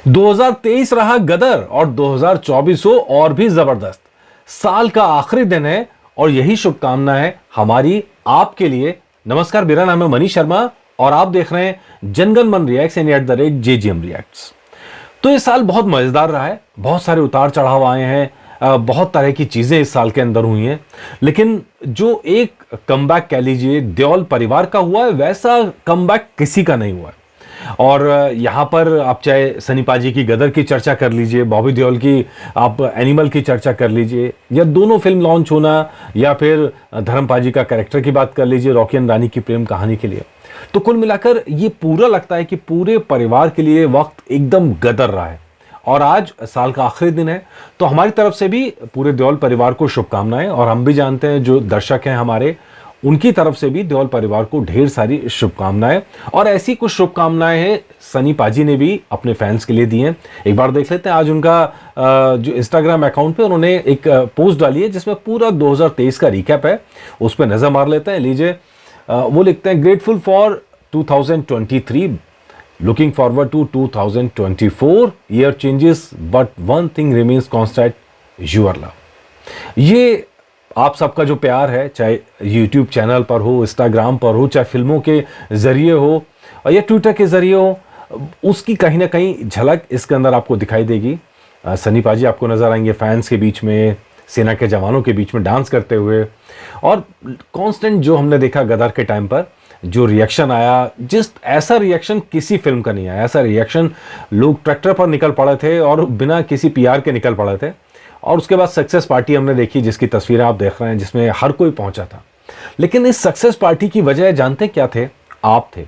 2023 रहा गदर और 2024 हो और भी जबरदस्त। साल का आखिरी दिन है और यही शुभकामना है हमारी आपके लिए। नमस्कार, मेरा नाम है मनीष शर्मा और आप देख रहे हैं जनगण मन रिएक्ट्स एंड @JGM रिएक्ट्स। तो ये साल बहुत मजेदार रहा है, बहुत सारे उतार चढ़ाव आए हैं, बहुत तरह की चीजें इस साल के अंदर हुई हैं, लेकिन जो एक कमबैक कह लीजिए देओल परिवार का हुआ है, वैसा कमबैक किसी का नहीं हुआ है। और यहाँ पर आप चाहे सनी पाजी की गदर की चर्चा कर लीजिए, बॉबी देओल की आप एनिमल की चर्चा कर लीजिए, या दोनों फिल्म लॉन्च होना, या फिर धर्म पाजी का कैरेक्टर की बात कर लीजिए रॉकी एंड रानी की प्रेम कहानी के लिए। तो कुल मिलाकर ये पूरा लगता है कि पूरे परिवार के लिए वक्त एकदम गदर रहा है। और आज साल का आखिरी दिन है, तो हमारी तरफ से भी पूरे देओल परिवार को शुभकामनाएं। और हम भी जानते हैं जो दर्शक हैं हमारे, उनकी तरफ से भी देओल परिवार को ढेर सारी शुभकामनाएं। और ऐसी कुछ शुभकामनाएं हैं सनी पाजी ने भी अपने फैंस के लिए दी हैं। एक बार देख लेते हैं। आज उनका जो इंस्टाग्राम अकाउंट पे उन्होंने एक पोस्ट डाली है जिसमें पूरा 2023 का रिकैप है, उस पर नजर मार लेते हैं। लीजिए, वो लिखते हैं, grateful for 2023, looking forward to 2024, year changes but one thing remains constant, your love. ये आप सबका जो प्यार है, चाहे यूट्यूब चैनल पर हो, इंस्टाग्राम पर हो, चाहे फिल्मों के जरिए हो या ट्विटर के जरिए हो, उसकी कहीं ना कहीं झलक इसके अंदर आपको दिखाई देगी। सनी पाजी आपको नजर आएंगे फैंस के बीच में, सेना के जवानों के बीच में डांस करते हुए। और कांस्टेंट जो हमने देखा गदर के टाइम पर जो रिएक्शन आया, ऐसा रिएक्शन किसी फिल्म का नहीं आया। ऐसा रिएक्शन, लोग ट्रैक्टर पर निकल पड़े थे और बिना किसी PR के निकल पड़े थे। और उसके बाद सक्सेस पार्टी हमने देखी, जिसकी तस्वीरें आप देख रहे हैं, जिसमें हर कोई पहुंचा था। लेकिन इस सक्सेस पार्टी की वजह जानते क्या थे? आप थे।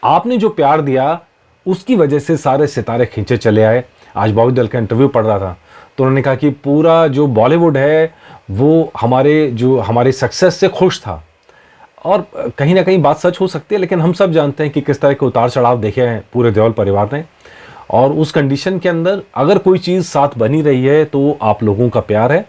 आपने जो प्यार दिया उसकी वजह से सारे सितारे खींचे चले आए। आज बॉबी देओल का इंटरव्यू पढ़ रहा था तो उन्होंने कहा कि पूरा जो बॉलीवुड है वो हमारे सक्सेस से खुश था। और कहीं ना कहीं बात सच हो सकती है, लेकिन हम सब जानते हैं कि किस तरह के उतार चढ़ाव देखे हैं पूरे देओल परिवार ने। और उस कंडीशन के अंदर अगर कोई चीज़ साथ बनी रही है तो आप लोगों का प्यार है,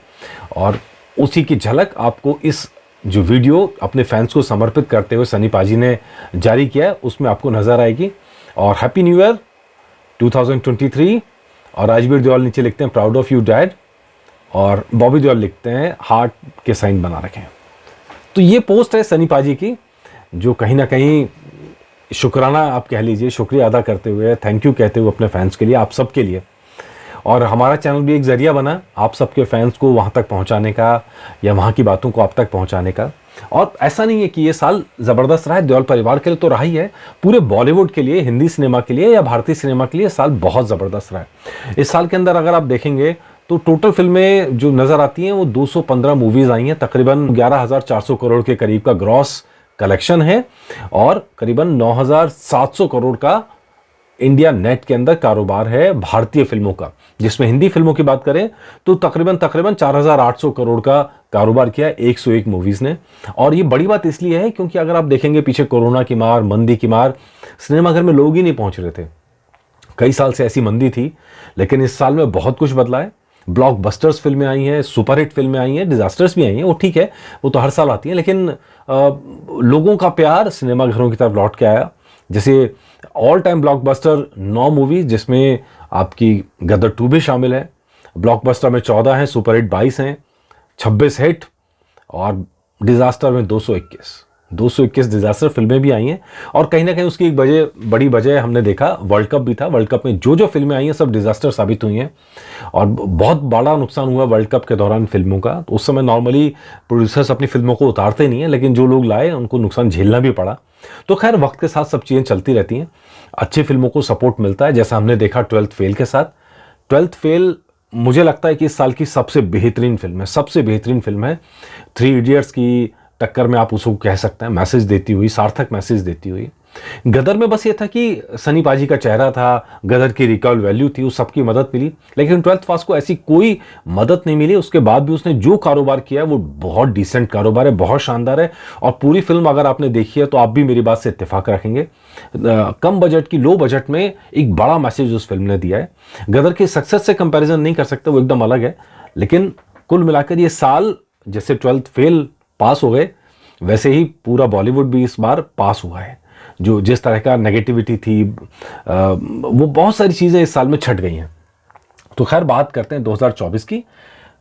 और उसी की झलक आपको इस जो वीडियो अपने फैंस को समर्पित करते हुए सनी पाजी ने जारी किया है उसमें आपको नजर आएगी। और हैप्पी न्यू ईयर 2023। और राजवीर देओल नीचे लिखते हैं प्राउड ऑफ यू डैड, और बॉबी देओल लिखते हैं हार्ट के साइन बना रखें। तो ये पोस्ट है सनी पाजी की, जो कहीं ना कहीं शुक्राना आप कह लीजिए, शुक्रिया अदा करते हुए, थैंक यू कहते हुए अपने फैंस के लिए, आप सबके लिए। और हमारा चैनल भी एक जरिया बना आप सबके फैंस को वहाँ तक पहुँचाने का, या वहाँ की बातों को आप तक पहुँचाने का। और ऐसा नहीं है कि ये साल ज़बरदस्त रहा है देओल परिवार के लिए, तो रहा ही है, पूरे बॉलीवुड के लिए, हिंदी सिनेमा के लिए या भारतीय सिनेमा के लिए साल बहुत ज़बरदस्त रहा है। इस साल के अंदर अगर आप देखेंगे तो टोटल फिल्में जो नज़र आती हैं वो 215 मूवीज़ आई हैं, तकरीबन 11,400 करोड़ के करीब का ग्रॉस कलेक्शन है, और करीबन 9,700 करोड़ का इंडिया नेट के अंदर कारोबार है भारतीय फिल्मों का। जिसमें हिंदी फिल्मों की बात करें तो तकरीबन 4,800 करोड़ का कारोबार किया 101 मूवीज ने। और ये बड़ी बात इसलिए है क्योंकि अगर आप देखेंगे पीछे कोरोना की मार, मंदी की मार, सिनेमाघर में लोग ही नहीं पहुंच रहे थे। कई साल से ऐसी मंदी थी, लेकिन इस साल में बहुत कुछ बदला है। ब्लॉकबस्टर्स फिल्में आई हैं, सुपरहिट फिल्में आई हैं, डिजास्टर्स भी आई हैं, वो ठीक है, वो तो हर साल आती हैं, लेकिन लोगों का प्यार सिनेमाघरों की तरफ लौट के आया। जैसे ऑल टाइम ब्लॉकबस्टर 9 मूवीज, जिसमें आपकी गदर 2 भी शामिल है। ब्लॉकबस्टर में 14 हैं, सुपरहिट 22 हैं, 26 हिट, और डिजास्टर में 221 डिजास्टर फिल्में भी आई हैं। और कहीं ना कहीं उसकी एक बड़ी वजह हमने देखा, वर्ल्ड कप भी था। वर्ल्ड कप में जो फिल्में आई हैं सब डिजास्टर साबित हुई हैं, और बहुत बड़ा नुकसान हुआ वर्ल्ड कप के दौरान फिल्मों का। तो उस समय नॉर्मली प्रोड्यूसर्स अपनी फिल्मों को उतारते नहीं हैं, लेकिन जो लोग लाए उनको नुकसान झेलना भी पड़ा। तो खैर, वक्त के साथ सब चीज़ें चलती रहती हैं, अच्छी फिल्मों को सपोर्ट मिलता है, जैसा हमने देखा 12th फेल के साथ। 12th फेल मुझे लगता है कि इस साल की सबसे बेहतरीन फिल्म है। 3 इडियट्स की टक्कर में आप उसको कह सकते हैं, मैसेज देती हुई, सार्थक मैसेज देती हुई। गदर में बस ये था कि सनी पाजी का चेहरा था, गदर की रिकॉल वैल्यू थी, उस सबकी मदद मिली। लेकिन 12th फास्ट को ऐसी कोई मदद नहीं मिली। उसके बाद भी उसने जो कारोबार किया है वो बहुत डिसेंट कारोबार है, बहुत शानदार है। और पूरी फिल्म अगर आपने देखी है तो आप भी मेरी बात से इत्तेफाक रखेंगे। कम बजट की, लो बजट में एक बड़ा मैसेज उस फिल्म ने दिया है। गदर की सक्सेस से कंपैरिजन नहीं कर सकते, वो एकदम अलग है। लेकिन कुल मिलाकर ये साल, जैसे 12th फेल पास हो गए, वैसे ही पूरा बॉलीवुड भी इस बार पास हुआ है। जो जिस तरह का नेगेटिविटी थी, वो बहुत सारी चीज़ें इस साल में छट गई हैं। तो खैर बात करते हैं 2024 की।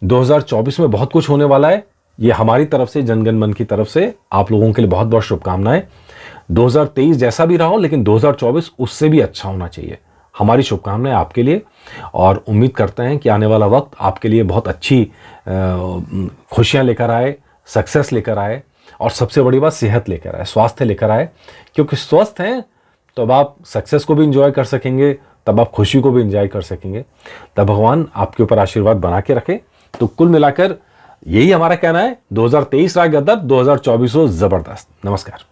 2024 में बहुत कुछ होने वाला है। ये हमारी तरफ से, जनगण मन की तरफ से आप लोगों के लिए बहुत बहुत शुभकामनाएं। 2023 जैसा भी रहा हो, लेकिन 2024 उससे भी अच्छा होना चाहिए। हमारी शुभकामनाएं आपके लिए, और उम्मीद करते हैं कि आने वाला वक्त आपके लिए बहुत अच्छी खुशियां लेकर आए, सक्सेस लेकर आए, और सबसे बड़ी बात सेहत लेकर आए, स्वास्थ्य लेकर आए। क्योंकि स्वस्थ हैं तो अब आप सक्सेस को भी इंजॉय कर सकेंगे, तब आप खुशी को भी इंजॉय कर सकेंगे। तब भगवान आपके ऊपर आशीर्वाद बना के रखे। तो कुल मिलाकर यही हमारा कहना है, 2023 रहा गदर, 2024 हो जबरदस्त। नमस्कार।